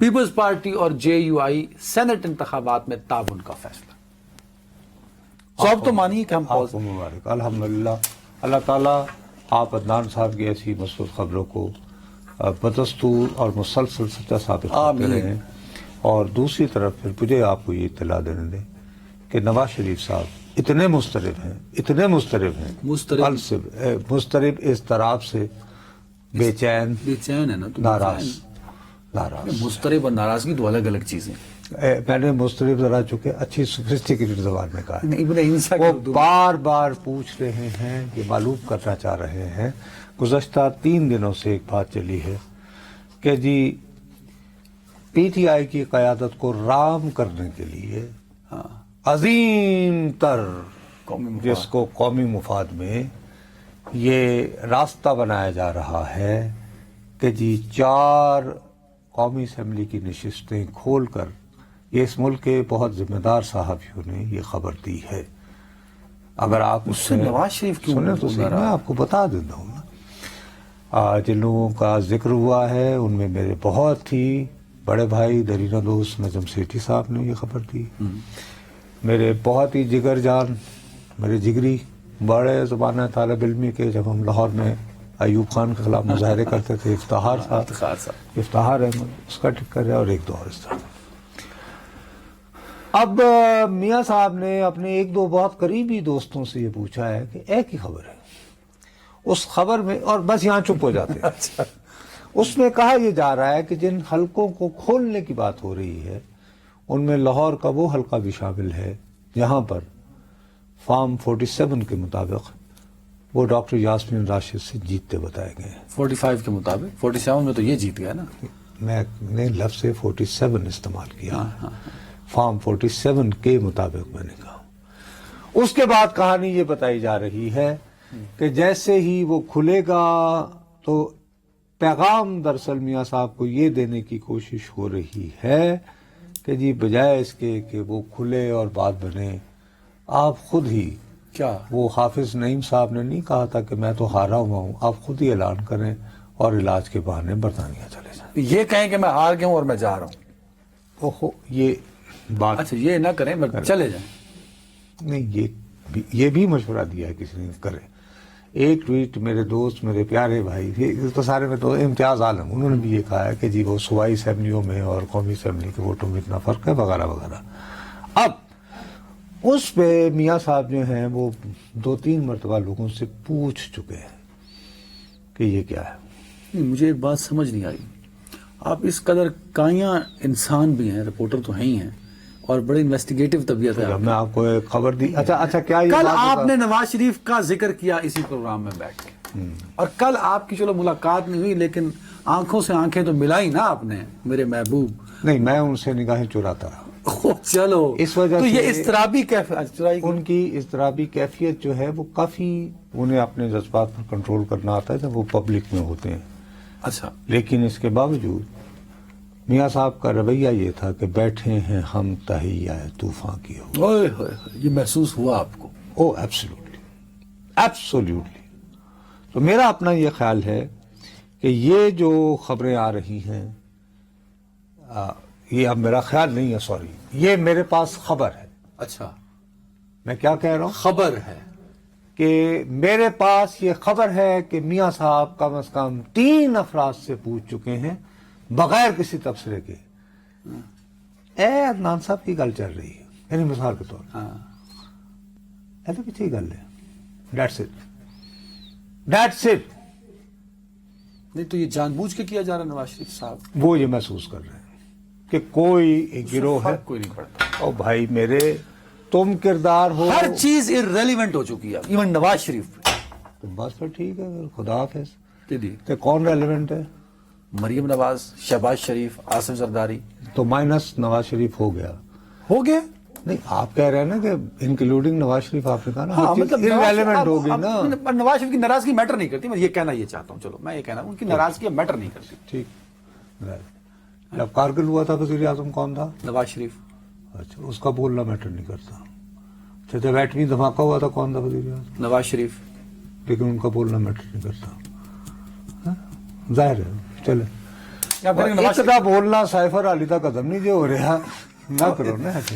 Peoples party اور JUI Saint انتخابات میں تعاون کا فیصلہ. اب تو مانیے کہ ہم آپ کو مبارک. الحمدللہ اللہ تعالیٰ آپ عدنان صاحب کی ایسی مثبت خبروں کو بدستور اور مسلسل سچا ثابت کرتے رہے. اور دوسری طرف پھر مجھے آپ کو یہ اطلاع دینے دیں کہ نواز شریف صاحب اتنے مضطرب ہیں مضطرب اضطراب سے بے چین ہے نا. ناراض. مضطرب اور ناراضگی دو الگ الگ چیزیں. میں نے مضطرب ذرا چکے اچھی سوفسٹیکیٹڈ زبان میں کہا ہے. وہ بار بار پوچھ رہے ہیں، یہ معلوم کرنا چاہ رہے ہیں. گزشتہ 3 دنوں سے ایک بات چلی ہے کہ جی PTI کی قیادت کو رام کرنے کے لیے عظیم تر جس کو قومی مفاد میں یہ راستہ بنایا جا رہا ہے کہ جی 4 قومی اسمبلی کی نشستیں کھول کر یہ اس ملک کے بہت ذمہ دار صحافیوں نے یہ خبر دی ہے. اگر آپ اس سے نواز شریف کی سنیں تو صحیح، میں آپ کو بتا دیتا ہوں نا. جن لوگوں کا ذکر ہوا ہے ان میں میرے بہت ہی بڑے بھائی درینا دوست نجم سیٹھی صاحب نے یہ خبر دی. میرے بہت ہی جگر جان، میرے جگری بڑے زبانہ طالب علمی کے، جب ہم لاہور میں ایوب خان کے خلاف مظاہرے کرتے تھے، افتخار احمد اس کا ٹکر ہے، اور ایک دو اور اس طرح. اب میاں صاحب نے اپنے 1-2 بہت قریبی دوستوں سے یہ پوچھا ہے کہ ایک ہی خبر ہے اس خبر میں، اور بس یہاں چپ ہو جاتے ہیں. اس میں کہا یہ جا رہا ہے کہ جن حلقوں کو کھولنے کی بات ہو رہی ہے ان میں لاہور کا وہ حلقہ بھی شامل ہے جہاں پر فارم 47 کے مطابق وہ ڈاکٹر یاسمین راشد سے جیتتے بتائے گئے ہیں. 45 کے مطابق 47 میں تو یہ جیت گیا نا. میں نے لفظ 47 استعمال کیا. فارم 47 کے مطابق میں نے کہا. اس کے بعد کہانی یہ بتائی جا رہی ہے کہ جیسے ہی وہ کھلے گا تو پیغام دراصل میاں صاحب کو یہ دینے کی کوشش ہو رہی ہے کہ جی بجائے اس کے کہ وہ کھلے اور بات بنے، آپ خود ہی کیا وہ حافظ نعیم صاحب نے نہیں کہا تھا کہ میں تو ہارا ہوا ہوں، آپ خود ہی اعلان کریں اور علاج کے بہانے برطانیہ چلے جائیں. یہ کہیں کہ میں ہار گیا ہوں اور میں جا رہا ہوں. اوہو یہ بات، اچھا یہ نہ کریں، میں چلے جائیں. نہیں، یہ بھی مشورہ دیا ہے کسی نے کرے. ایک ٹویٹ میرے دوست، میرے پیارے بھائی، یہ تو سارے میں تو امتیاز عالم، انہوں نے بھی یہ کہا ہے کہ جی وہ صوبائی اسمبلیوں میں اور قومی اسمبلی کے ووٹوں میں اتنا فرق ہے وغیرہ وغیرہ. اب اس پہ میاں صاحب جو ہیں وہ 2-3 مرتبہ لوگوں سے پوچھ چکے ہیں کہ یہ کیا ہے. مجھے ایک بات سمجھ نہیں آئی، آپ اس قدر کائیاں انسان بھی ہیں، رپورٹر تو ہیں ہی ہیں، اور بڑے انویسٹیگیٹو طبیعت ہے. میں آپ کو ایک خبر دی. اچھا کیا کل آپ نے نواز شریف کا ذکر کیا اسی پروگرام میں بیٹھ کے، اور کل آپ کی چلو ملاقات نہیں ہوئی لیکن آنکھوں سے آنکھیں تو ملائی نا آپ نے میرے محبوب. نہیں، میں ان سے نگاہیں چراتا رہا. چلو اس وجہ تو سے یہ اضطرابی کیفیت، ان کی اضطرابی کیفیت جو ہے وہ کافی، انہیں اپنے جذبات پر کنٹرول کرنا آتا ہے جب وہ پبلک میں ہوتے ہیں. اچھا، لیکن اس کے باوجود میاں صاحب کا رویہ یہ تھا کہ بیٹھے ہیں ہم تہیہ طوفان کی ہو. یہ محسوس ہوا آپ کو؟ او ایبسولوٹلی. تو میرا اپنا یہ خیال ہے کہ یہ جو خبریں آ رہی ہیں، یہ اب میرا خیال نہیں ہے، سوری، یہ میرے پاس خبر ہے. اچھا، میں کیا کہہ رہا ہوں؟ خبر ہے کہ میرے پاس یہ خبر ہے کہ میاں صاحب کم از کم 3 افراد سے پوچھ چکے ہیں بغیر کسی تبصرے کے. عدنان صاحب کی گل چل رہی ہے، یعنی مثال کے طور پر ایسے پیچھے گل ہے. That's it. نہیں تو یہ جان بوجھ کے کیا جا رہا ہے نواز شریف صاحب؟ وہ یہ محسوس کر رہے ہیں کہ کوئی ایک گروہ ہے. کوئی نہیں پڑتا. او بھائی میرے، تم کردار ہو، ہر چیز irrelevant ہو چکی ہے، ایون نواز شریف پہ. تو بس پھر ٹھیک ہے، خدا حافظ. جی، کہ کون ریلیونٹ ہے؟ مریم نواز، شہباز شریف، آصف زرداری. تو مائنس نواز شریف ہو گیا. نہیں، آپ کہہ رہے ہیں نا کہ انکلوڈنگ نواز شریف، آپ نے کہا نا irrelevant ہوگی نا. نواز شریف کی ناراضگی میٹر نہیں کرتی، میں یہ کہنا یہ چاہتا ہوں. چلو میں یہ کہنا ہوں ان کی ناراضگی میٹر نہیں کرتی. ٹھیک. جب کارگل ہوا تھا وزیر اعظم کون تھا؟ نواز شریف. اچھا، اس کا بولنا میٹر نہیں کرتا. اچھا، جب ایٹمی دھماکہ ہوا تھا کون تھا وزیر اعظم؟ نواز شریف. لیکن ان کا بولنا میٹر نہیں کرتا. ظاہر ہے. چلے یا پھر ایک دا بولنا سائفر علی دا قدم نہیں جو ہو رہا نہ کرو نا